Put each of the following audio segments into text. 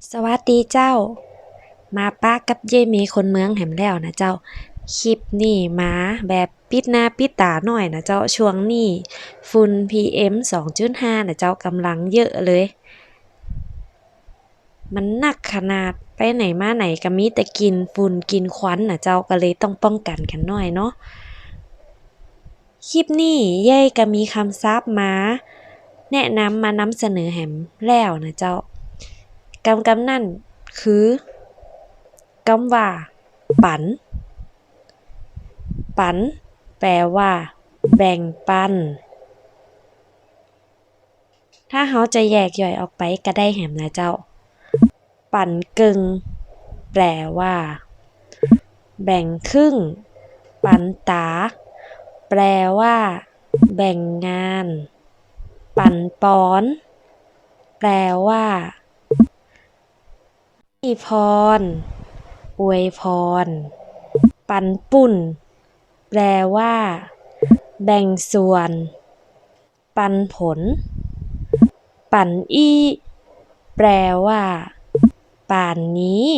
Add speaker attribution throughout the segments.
Speaker 1: สวัสดีเจ้า มาป้ากับเย่มีคนเมืองแหมแล้วนะเจ้า คลิปนี้มาแบบปิดหน้าปิดตาหน่อยนะเจ้าช่วงนี้ฝุ่น PM 2.5นะเจ้ากำลังเยอะเลย มันหนักขนาดไปไหนมาไหนก็มีแต่กลิ่นฝุ่นกลิ่นควันนะเจ้าก็เลยต้องป้องกันกันหน่อยเนาะ คลิปนี้เย่ก็มีคำศัพท์มาแนะนำมานำเสนอแหมแล้วนะเจ้ากำนั่นคือกำว่าปัน ปันแปลว่าแบ่งปัน ถ้าเราจะแยกย่อยออกไปก็ได้แหมนะเจ้า ปันกึ่งแปลว่าแบ่งครึ่ง ปันตาแปลว่าแบ่งงาน ปันปอนแปลว่าให้พรอวยพร ปันปุ่นแปลว่าแบ่งส่วน ปันผล ปันอี้แปลว่าป่านนี้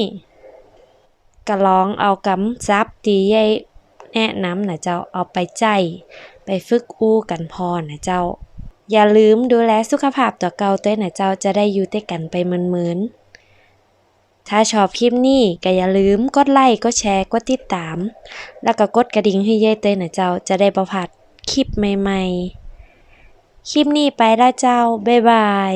Speaker 1: ก็ลองเอาคำศัพท์ที่ใหญ่แนะนำนะเจ้าเอาไปใช้ไปฝึกอู้กันพอนะเจ้า อย่าลืมดูแลสุขภาพตัวเก่าด้วยนะเจ้าจะได้อยู่ด้วยกันไปเมินๆถ้าชอบคลิปนี้ก็อย่าลืมกดไลค์กดแชร์กดติดตามแล้วก็กดกระดิ่งให้เย้ด้วยนะเจ้าจะได้บ่พลาดคลิปใหม่ๆคลิปนี้ไปแล้วเจ้าบ๊ายบาย